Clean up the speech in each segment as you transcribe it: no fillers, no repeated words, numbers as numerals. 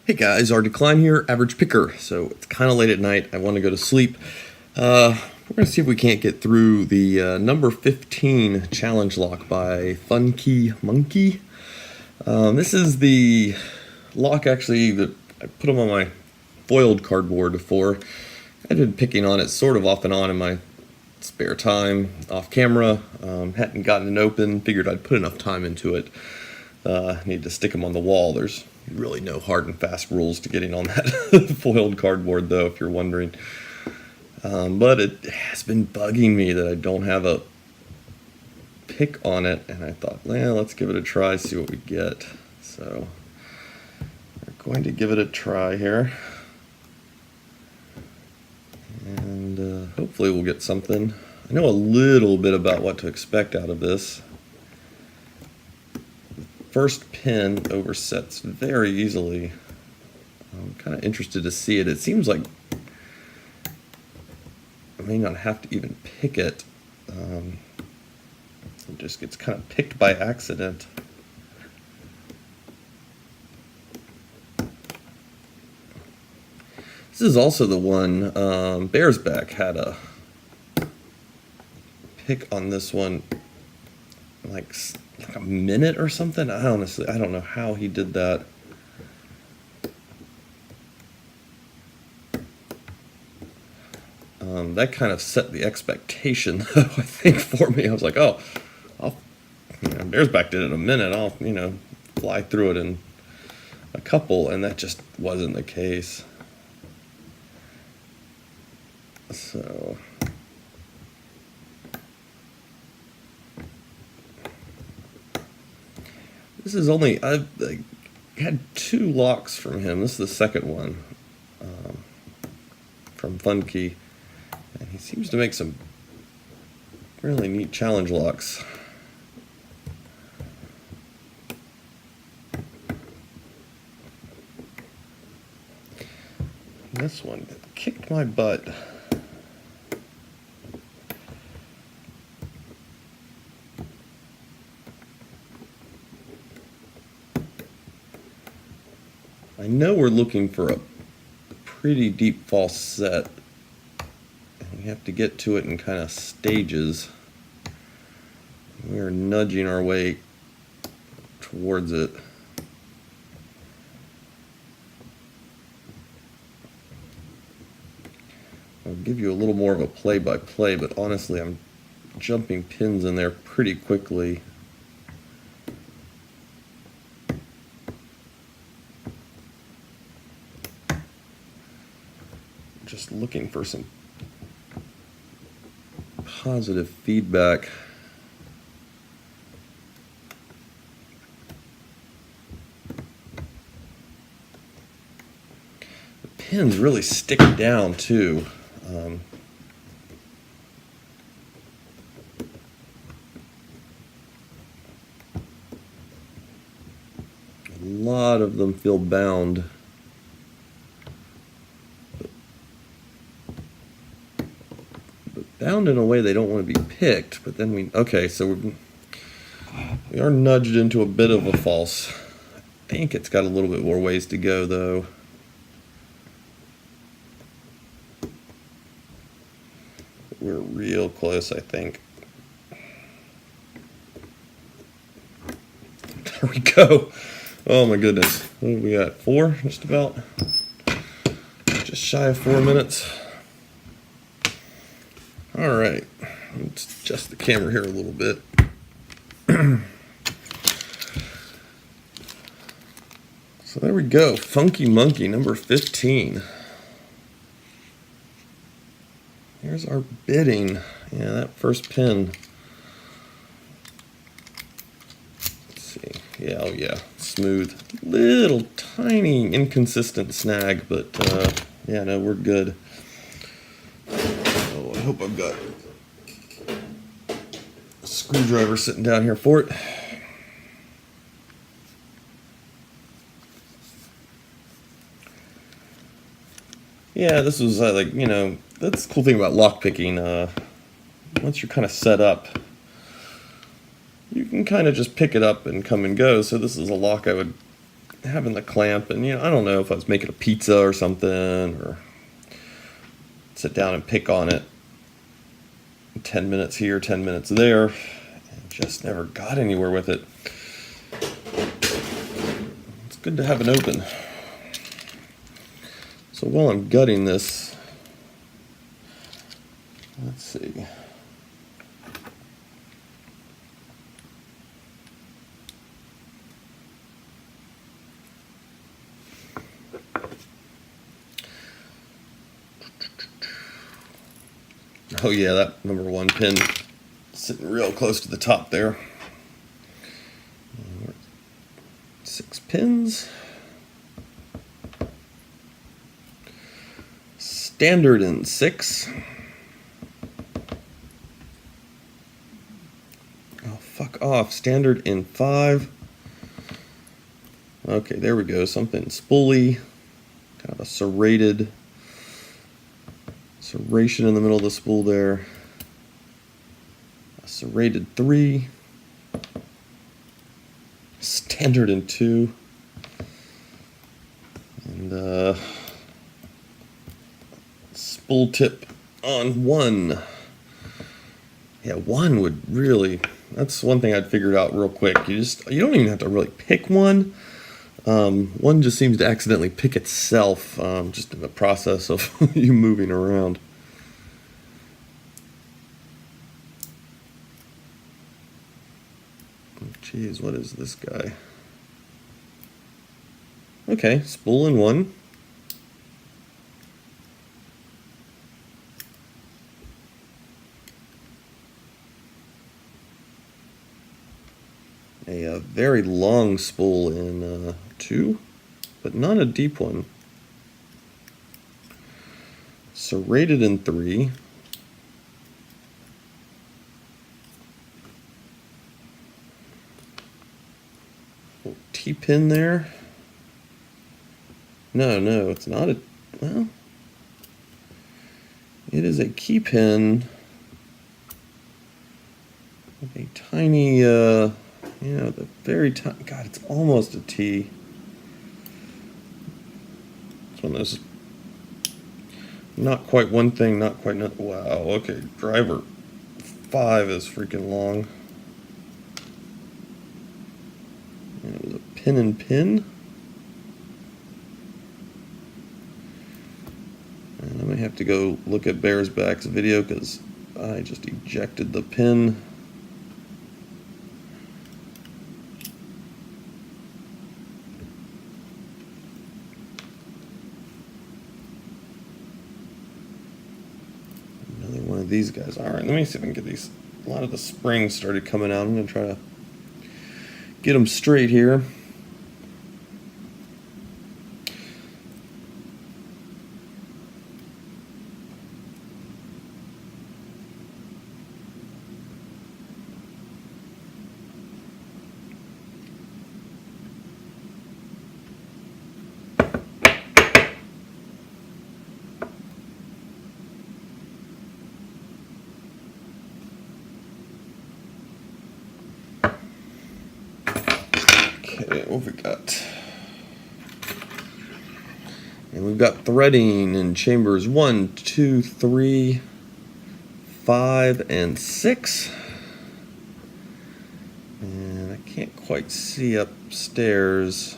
Hey guys, our decline here, average picker. So it's kind of late at night. I want to go to sleep. We're going to see if we can't get through the number 15 challenge lock by Funkey Monkey. This is the lock actually that I put them on my foiled cardboard before. I've been picking on it sort of off and on in my spare time, off camera. Hadn't gotten it open. Figured I'd put enough time into it. Need to stick them on the wall. There's really no hard and fast rules to getting on that foiled cardboard, though, if you're wondering. But it has been bugging me that I don't have a pick on it, and I thought, well, let's give it a try, see what we get. So we're going to give it a try here, and hopefully we'll get something. I know a little bit about what to expect out of this. First pin oversets very easily. I'm kind of interested to see it. It seems like I may not have to even pick it. It just gets kind of picked by accident. This is also the one Bearsback had a pick on this one like a minute or something. I don't know how he did that. That kind of set the expectation, I think, for me. I was like, oh, Bearsback did it in a minute. I'll, fly through it in a couple, and that just wasn't the case. So this is only, I've had 2 locks from him. This is the second one from Funkey. And he seems to make some really neat challenge locks. This one kicked my butt. I know we're looking for a pretty deep false set. We have to get to it in kind of stages. We are nudging our way towards it. I'll give you a little more of a play-by-play, but honestly, I'm jumping pins in there pretty quickly. Just looking for some positive feedback. The pins really stick down too. A lot of them feel bound. Bound in a way they don't want to be picked, but then so we are nudged into a bit of a false. I think it's got a little bit more ways to go, though. We're real close, I think. There we go. Oh my goodness. What have we got? 4, just about. Just shy of 4 minutes. All right, let's adjust the camera here a little bit. So there we go, Funkey Monkey, number 15. Here's our bidding. Yeah, that first pin. Let's see. Yeah, oh yeah, smooth. Little tiny inconsistent snag, but yeah, no, we're good. I hope I've got a screwdriver sitting down here for it. Yeah, this was that's the cool thing about lock picking. Once you're kind of set up, you can kind of just pick it up and come and go. So this is a lock I would having the clamp, and I don't know if I was making a pizza or something, or sit down and pick on it 10 minutes here, 10 minutes there, and just never got anywhere with it. It's good to have an open. So while I'm gutting this, let's see. Oh yeah, that number 1 pin sitting real close to the top there. 6 pins. Standard in 6. Oh, fuck off. Standard in 5. Okay, there we go. Something spoolie. Kind of a serrated. Serration in the middle of the spool there. A serrated 3. Standard in 2. And spool tip on 1. Yeah, 1 would really, that's one thing I'd figured out real quick. You don't even have to really pick one. One just seems to accidentally pick itself, just in the process of you moving around. Jeez, what is this guy? Okay, spool in 1. A very long spool in 2, but not a deep one. Serrated in 3. T-pin there. No, it's not a, well, it is a key pin with a tiny, the very tiny, God, it's almost a T. It's one of those, not quite one thing, not quite, wow, okay, driver 5 is freaking long. And it was a pin and pin. And I may have to go look at Bear's Back's video because I just ejected the pin. Another one of these guys. All right, let me see if I can get these. A lot of the springs started coming out. I'm going to try to get them straight here. Okay, what have we got? And we've got threading in chambers 1, 2, 3, 5, and 6. And I can't quite see upstairs.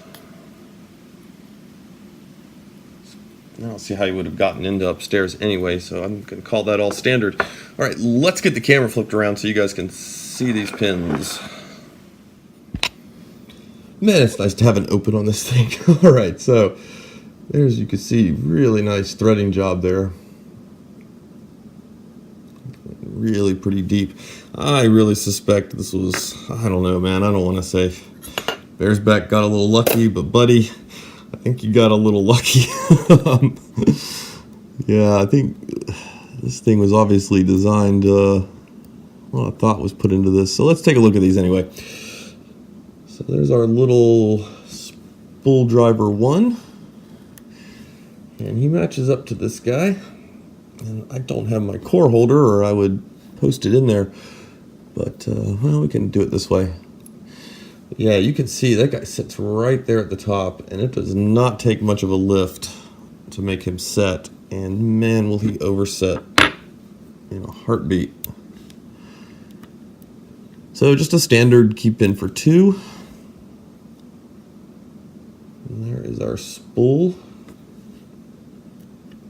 I don't see how you would have gotten into upstairs anyway, so I'm going to call that all standard. All right, let's get the camera flipped around so you guys can see these pins. Man, it's nice to have an open on this thing. All right, so there's, you can see, really nice threading job there. Really pretty deep. I really suspect this was, I don't know, man, I don't want to say. Bear's Back got a little lucky, but buddy, I think you got a little lucky. Yeah, I think this thing was obviously designed, a lot of thought was put into this. So let's take a look at these anyway. So there's our little spool driver 1. And he matches up to this guy. And I don't have my core holder, or I would post it in there. But, well, we can do it this way. Yeah, you can see that guy sits right there at the top, and it does not take much of a lift to make him set. And man, will he overset in a heartbeat. So just a standard keep in for 2. And there is our spool.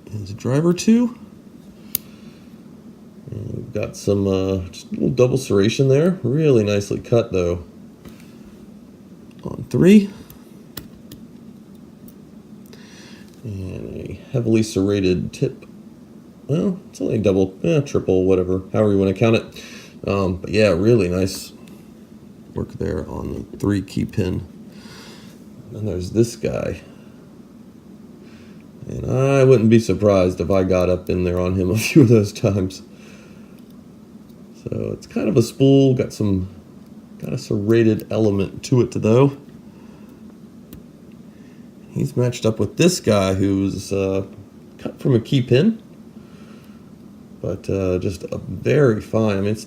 Is driver 2. And we've got some just a little double serration there. Really nicely cut though. On 3. And a heavily serrated tip. Well, it's only double, triple, whatever, however you want to count it. But yeah, really nice work there on the 3 key pin. And there's this guy. And I wouldn't be surprised if I got up in there on him a few of those times. So it's kind of a spool, got a serrated element to it though. He's matched up with this guy who's cut from a key pin, but just a very fine. I mean, it's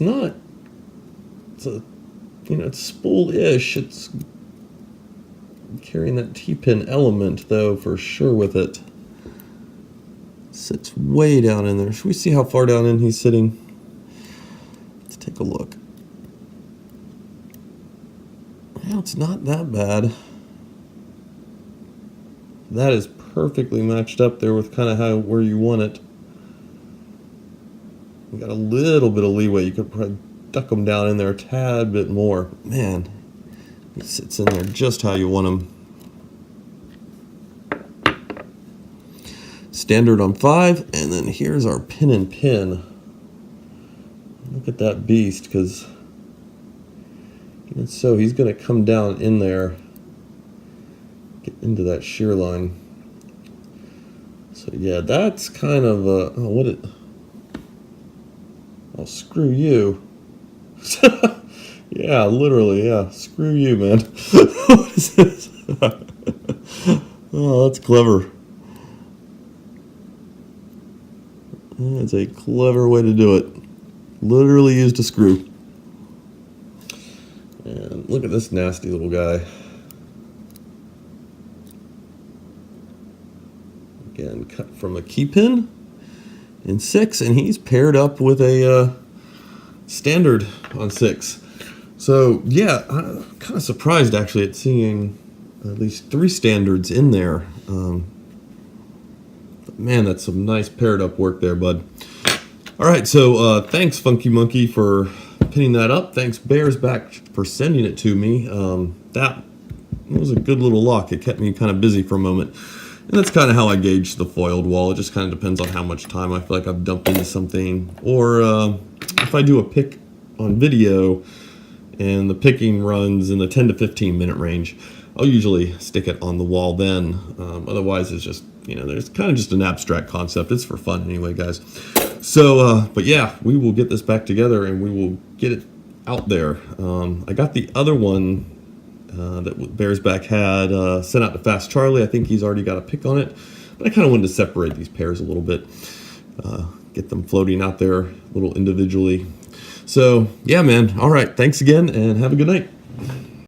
it's spool-ish. It's carrying that T-pin element though for sure with it. Sits way down in there. Should we see how far down in he's sitting? Let's take a look. Well, it's not that bad. That is perfectly matched up there with kind of where you want it. You got a little bit of leeway. You could probably duck them down in there a tad bit more. Man, he sits in there just how you want him. Standard on 5, and then here's our pin and pin. Look at that beast, because so he's going to come down in there, get into that shear line. So yeah, that's kind of oh, screw you. Yeah, literally, yeah, screw you, man. What is this? Oh, that's clever. That's a clever way to do it. Literally used a screw. And look at this nasty little guy. Again, cut from a key pin in 6, and he's paired up with a standard on 6. So yeah, I'm kind of surprised actually at seeing at least 3 standards in there. Man, that's some nice paired up work there, bud. All right, so thanks, Funkey Monkey, for pinning that up. Thanks, Bears Back, for sending it to me. That was a good little lock. It kept me kind of busy for a moment. And that's kind of how I gauge the foiled wall. It just kind of depends on how much time I feel like I've dumped into something. Or if I do a pick on video and the picking runs in the 10 to 15 minute range, I'll usually stick it on the wall then. Otherwise, it's just, there's kind of just an abstract concept. It's for fun anyway, guys. So, but yeah, we will get this back together and we will get it out there. I got the other one that Bears Back had sent out to Fast Charlie. I think he's already got a pick on it. But I kind of wanted to separate these pairs a little bit. Get them floating out there a little individually. So, yeah, man. All right. Thanks again and have a good night.